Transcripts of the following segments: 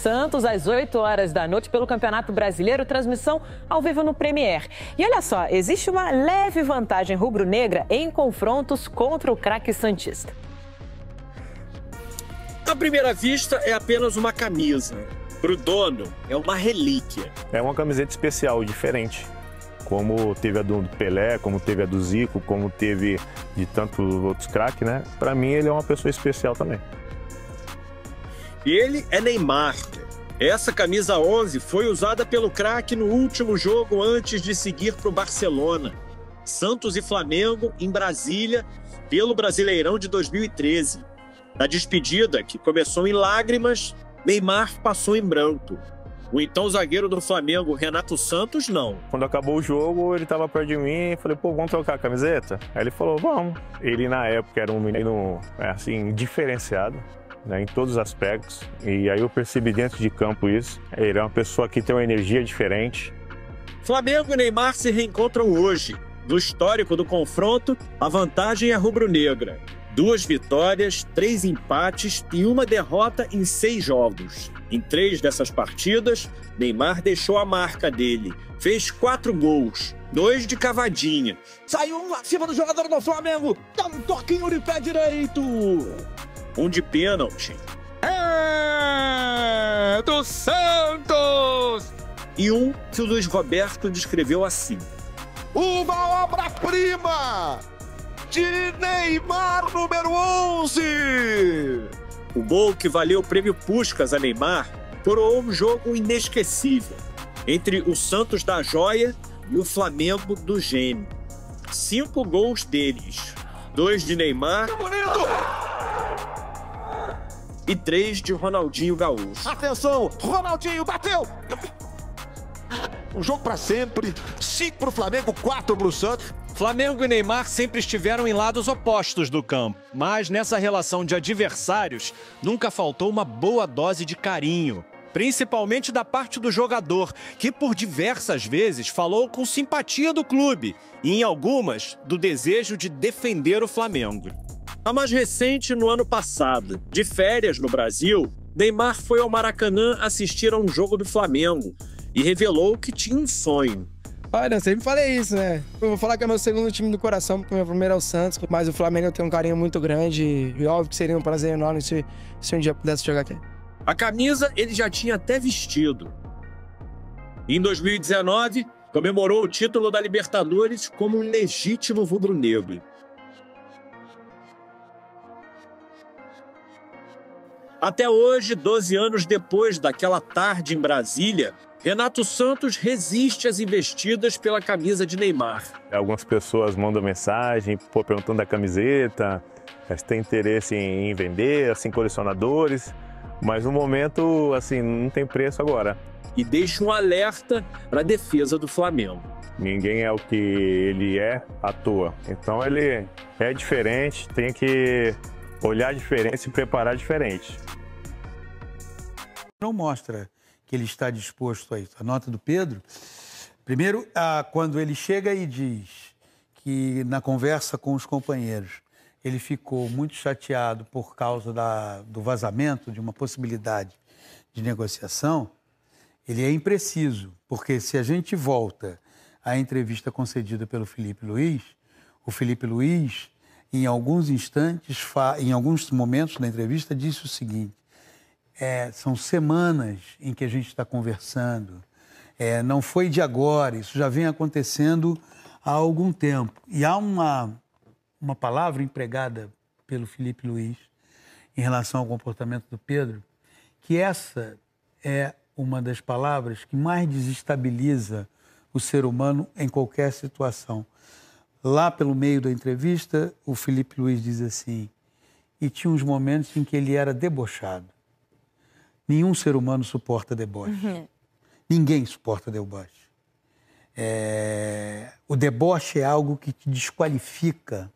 Santos, às 8 horas da noite, pelo Campeonato Brasileiro, transmissão ao vivo no Premier. E olha só, existe uma leve vantagem rubro-negra em confrontos contra o craque santista. À primeira vista, é apenas uma camisa. Para o dono, é uma relíquia. É uma camiseta especial, diferente. Como teve a do Pelé, como teve a do Zico, como teve de tantos outros craques, né? Para mim, ele é uma pessoa especial também. Ele é Neymar. Essa camisa 11 foi usada pelo craque no último jogo antes de seguir para o Barcelona. Santos e Flamengo, em Brasília, pelo Brasileirão de 2013. Na despedida, que começou em lágrimas, Neymar passou em branco. O então zagueiro do Flamengo, Renato Santos, não. Quando acabou o jogo, ele estava perto de mim e falei, pô, vamos trocar a camiseta? Aí ele falou, vamos. Ele, na época, era um menino, assim, diferenciado, né, em todos os aspectos. E aí eu percebi dentro de campo isso. Ele é uma pessoa que tem uma energia diferente. Flamengo e Neymar se reencontram hoje. No histórico do confronto, a vantagem é rubro-negra. 2 vitórias, 3 empates e 1 derrota em 6 jogos. Em 3 dessas partidas, Neymar deixou a marca dele. Fez 4 gols, 2 de cavadinha. Saiu um acima do jogador do Flamengo. Dá um toquinho de pé direito. 1 de pênalti. É do Santos! E 1 que o Luiz Roberto descreveu assim. Uma obra-prima de Neymar, número 11. O gol que valeu o prêmio Puskás a Neymar coroou um jogo inesquecível entre o Santos da Joia e o Flamengo do Gênio. 5 gols deles, 2 de Neymar e 3 de Ronaldinho Gaúcho. Atenção, Ronaldinho bateu. Um jogo para sempre. 5 para o Flamengo, 4 para o Santos. Flamengo e Neymar sempre estiveram em lados opostos do campo, mas nessa relação de adversários nunca faltou uma boa dose de carinho, principalmente da parte do jogador, que por diversas vezes falou com simpatia do clube e em algumas do desejo de defender o Flamengo. A mais recente, no ano passado, de férias no Brasil, Neymar foi ao Maracanã assistir a um jogo do Flamengo e revelou que tinha um sonho. Olha, eu sempre falei isso, né? Eu vou falar que é meu segundo time do coração, porque o meu primeiro é o Santos, mas o Flamengo eu tenho um carinho muito grande e óbvio que seria um prazer enorme se um dia pudesse jogar aqui. A camisa ele já tinha até vestido. Em 2019, comemorou o título da Libertadores como um legítimo rubro-negro. Até hoje, 12 anos depois daquela tarde em Brasília, Renato Santos resiste às investidas pela camisa de Neymar. Algumas pessoas mandam mensagem, perguntando da camiseta, se tem interesse em vender, assim, colecionadores, mas no momento, assim, não tem preço agora. E deixa um alerta para a defesa do Flamengo. Ninguém é o que ele é à toa, então ele é diferente, tem que olhar diferente, se preparar diferente. Não mostra que ele está disposto a isso. A nota do Pedro, primeiro, quando ele chega e diz que na conversa com os companheiros ele ficou muito chateado por causa do vazamento de uma possibilidade de negociação, ele é impreciso, porque se a gente volta à entrevista concedida pelo Felipe Luiz, o Felipe Luiz, em alguns instantes, em alguns momentos da entrevista, disse o seguinte: são semanas em que a gente está conversando, não foi de agora, isso já vem acontecendo há algum tempo. E há uma palavra empregada pelo Felipe Luiz em relação ao comportamento do Pedro, que essa é uma das palavras que mais desestabiliza o ser humano em qualquer situação. Lá pelo meio da entrevista, o Felipe Luiz diz assim: e tinha uns momentos em que ele era debochado. Nenhum ser humano suporta deboche. Ninguém suporta deboche. O deboche é algo que te desqualifica,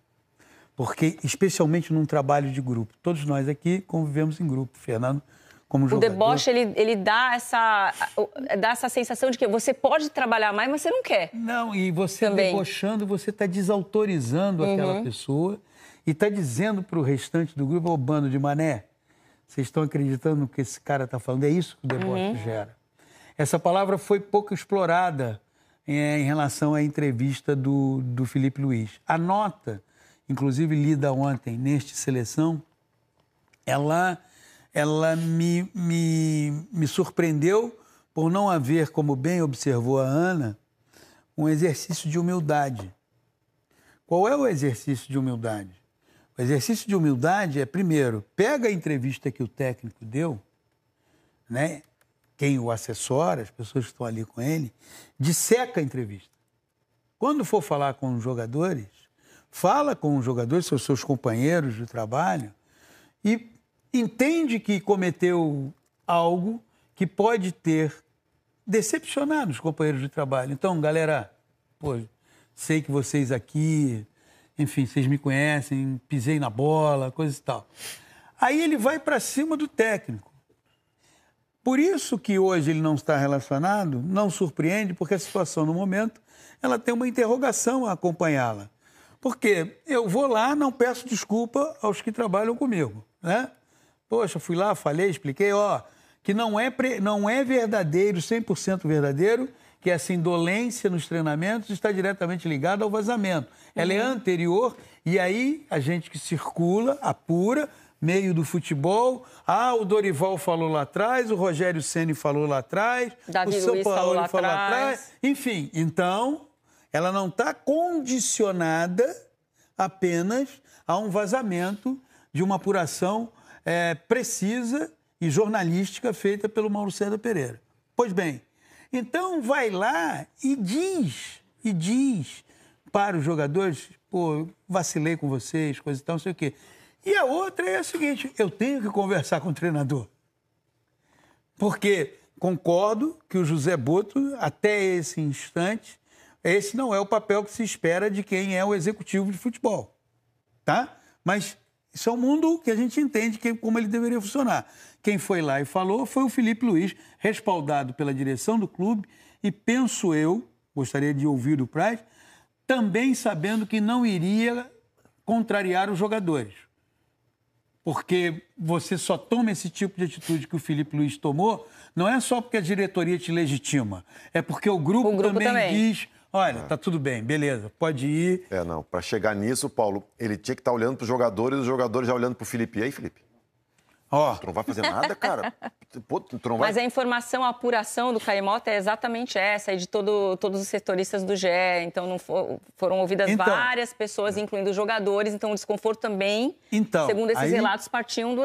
porque, especialmente num trabalho de grupo. Todos nós aqui convivemos em grupo. Fernando, como jogador... O deboche, ele dá essa sensação de que você pode trabalhar mais, mas você não quer. Não, e você também debochando, você está desautorizando aquela pessoa e está dizendo para o restante do grupo: ô bando de mané, Vocês estão acreditando no que esse cara está falando? É isso que o deboche gera. Essa palavra foi pouco explorada em relação à entrevista do Filipe Luiz. A nota, inclusive lida ontem neste Seleção, ela me surpreendeu por não haver, como bem observou a Ana, um exercício de humildade. Qual é o exercício de humildade? O exercício de humildade é, primeiro, pega a entrevista que o técnico deu, né? Quem o assessora, as pessoas que estão ali com ele, disseca a entrevista. Quando for falar com os jogadores, fala com os jogadores, são seus companheiros de trabalho, e entende que cometeu algo que pode ter decepcionado os companheiros de trabalho. Então, galera, pô, sei que vocês aqui, enfim, vocês me conhecem, pisei na bola, coisa e tal. Aí ele vai para cima do técnico. Por isso que hoje ele não está relacionado, não surpreende, porque a situação no momento, ela tem uma interrogação a acompanhá-la. Porque eu vou lá, não peço desculpa aos que trabalham comigo, né? Poxa, fui lá, falei, expliquei, que não é verdadeiro, 100% verdadeiro, que essa indolência nos treinamentos está diretamente ligada ao vazamento. Ela é anterior, e aí a gente que circula, apura, meio do futebol, o Dorival falou lá atrás, o Rogério Ceni falou lá atrás, Davi o São Luiz Paulo falou falou lá atrás. Enfim, então, ela não está condicionada apenas a um vazamento de uma apuração precisa e jornalística feita pelo Mauro César Pereira. Pois bem, então vai lá e diz para os jogadores, pô, vacilei com vocês, coisa e tal, não sei o quê. E a outra é a seguinte, eu tenho que conversar com o treinador. Porque concordo que o José Boto, até esse instante, esse não é o papel que se espera de quem é o executivo de futebol. Tá? Mas isso é um mundo que a gente entende como ele deveria funcionar. Quem foi lá e falou foi o Filipe Luiz, respaldado pela direção do clube, e penso eu, gostaria de ouvir do Praz, também sabendo que não iria contrariar os jogadores. Porque você só toma esse tipo de atitude que o Filipe Luiz tomou, não é só porque a diretoria te legitima, é porque o grupo também diz, olha, tá tudo bem, beleza, pode ir. Não, para chegar nisso, Paulo, ele tinha que estar olhando para os jogadores, os jogadores já olhando para o Filipe. E aí, Filipe? Tu não vai fazer nada, cara? Pô, tu não vai... Mas a informação, a apuração do Caimota é exatamente essa, e de todos os setoristas do GE. Então, não foram ouvidas várias pessoas, incluindo os jogadores. Então, o desconforto também, segundo esses relatos, partiam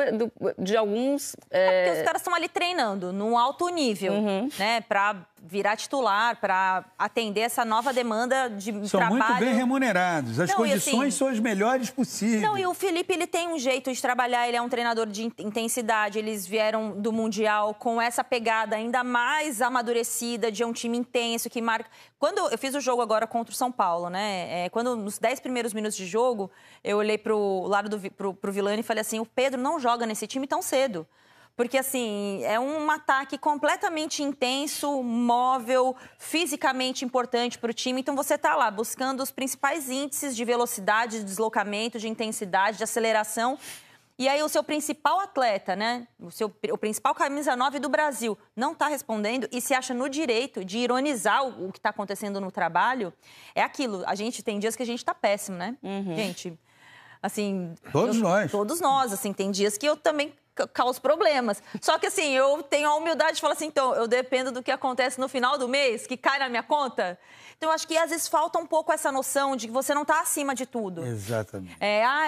de alguns... Porque os caras estão ali treinando num alto nível, né? Para virar titular, para atender essa nova demanda de trabalho. São muito bem remunerados. As condições são as melhores possíveis. Não, e o Filipe, ele tem um jeito de trabalhar, ele é um treinador de intensidade, eles vieram do Mundial com essa pegada ainda mais amadurecida de um time intenso, que marca... Quando eu fiz o jogo agora contra o São Paulo, né? Quando nos 10 primeiros minutos de jogo, eu olhei pro lado pro Vilani e falei assim, o Pedro não joga nesse time tão cedo. Porque, assim, é um ataque completamente intenso, móvel, fisicamente importante para o time. Então, você está lá buscando os principais índices de velocidade, de deslocamento, de intensidade, de aceleração. E aí, o seu principal atleta, né? O principal camisa 9 do Brasil não está respondendo e se acha no direito de ironizar o que está acontecendo no trabalho. É aquilo. A gente tem dias que a gente está péssimo, né? Gente, assim... Todos nós, assim, tem dias que eu também... causa problemas. Só que, assim, eu tenho a humildade de falar assim, então, eu dependo do que acontece no final do mês, que cai na minha conta. Então, eu acho que, às vezes, falta um pouco essa noção de que você não está acima de tudo. Exatamente.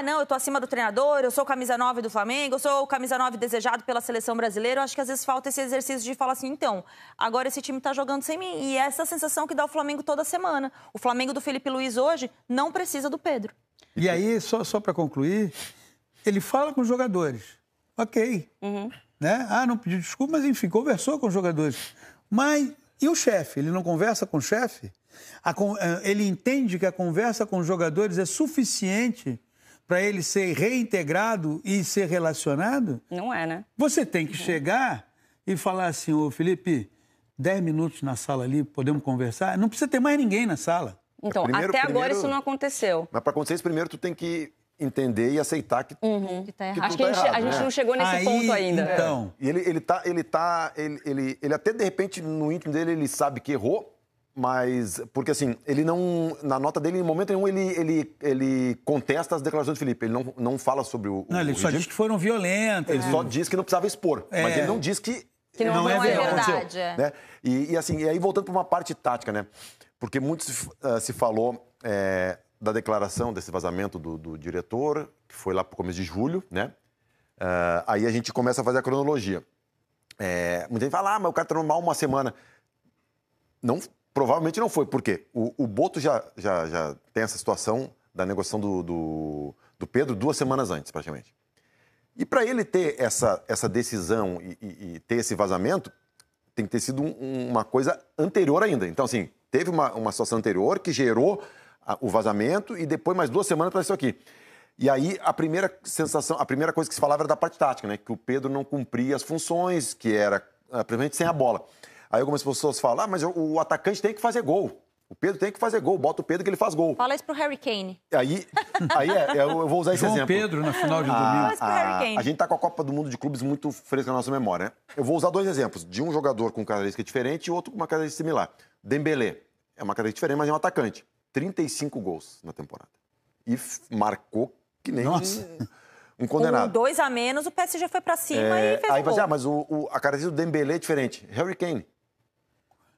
Não, eu estou acima do treinador, eu sou o camisa 9 do Flamengo, eu sou o camisa 9 desejado pela seleção brasileira. Eu acho que, às vezes, falta esse exercício de falar assim, então, agora esse time está jogando sem mim. E é essa sensação que dá o Flamengo toda semana. O Flamengo do Filipe Luiz hoje não precisa do Pedro. E aí, só para concluir, ele fala com os jogadores. Ok. Né? Não pediu desculpa, mas enfim, conversou com os jogadores. Mas e o chefe? Ele não conversa com o chefe? Ele entende que a conversa com os jogadores é suficiente para ele ser reintegrado e ser relacionado? Não é, né? Você tem que chegar e falar assim, ô Felipe, 10 minutos na sala ali, podemos conversar? Não precisa ter mais ninguém na sala. Então, até agora isso não aconteceu. Mas para acontecer isso, primeiro tu tem que entender e aceitar que, que tá errado. Acho que a gente não chegou nesse ponto ainda. Então. E ele até, de repente, no íntimo dele, ele sabe que errou, mas... Porque, assim, ele não... Na nota dele, em momento nenhum, ele contesta as declarações do Felipe. Ele não fala sobre o... Não, ele só diz que foram violentas. Ele só diz que não precisava expor. Mas ele não diz que não é verdade. Né? E aí, voltando para uma parte tática, né? Porque muito se falou da declaração desse vazamento do diretor, que foi lá para o começo de julho, né? Aí a gente começa a fazer a cronologia. Muita gente fala, mas o cara treinou mal uma semana. Não, provavelmente não foi. Por quê? O Boto já tem essa situação da negociação do Pedro 2 semanas antes, praticamente. E para ele ter essa decisão e ter esse vazamento, tem que ter sido uma coisa anterior ainda. Então, assim, teve uma situação anterior que gerou o vazamento e depois mais 2 semanas para isso aqui. E aí a primeira coisa que se falava era da parte tática, né? Que o Pedro não cumpria as funções, que era praticamente sem a bola. Aí algumas pessoas falam, mas o atacante tem que fazer gol. O Pedro tem que fazer gol, bota o Pedro que ele faz gol. Fala isso pro Harry Kane. Aí eu vou usar esse exemplo. Pedro na final de domingo. Fala isso pro Harry Kane. A gente tá com a Copa do Mundo de Clubes muito fresca na nossa memória, né? Eu vou usar 2 exemplos, de um jogador com característica diferente e outro com uma característica similar. Dembélé é uma característica diferente, mas é um atacante. 35 gols na temporada. E marcou que nem um condenado. Com 2 a menos, o PSG foi pra cima e fez aí um gol. Mas a característica do Dembélé é diferente. Harry Kane.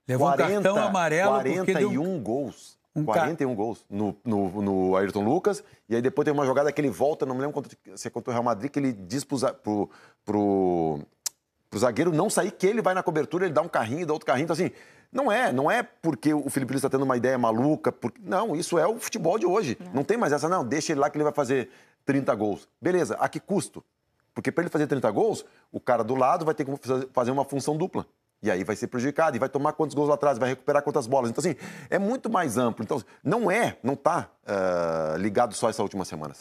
Levou 40, um cartão amarelo 41 gols. 41 gols no Ayrton Lucas. E aí depois tem uma jogada que ele volta, não me lembro se é contra o Real Madrid, que ele diz pro zagueiro não sair, que ele vai na cobertura, ele dá um carrinho, dá outro carrinho. Então, assim, não é porque o Felipe Luiz está tendo uma ideia maluca. Não, isso é o futebol de hoje. Não tem mais essa, não. Deixa ele lá que ele vai fazer 30 gols. Beleza, a que custo? Porque para ele fazer 30 gols, o cara do lado vai ter que fazer uma função dupla. E aí vai ser prejudicado, e vai tomar quantos gols lá atrás, vai recuperar quantas bolas. Então, assim, é muito mais amplo. Então, não está ligado só a essa última semana.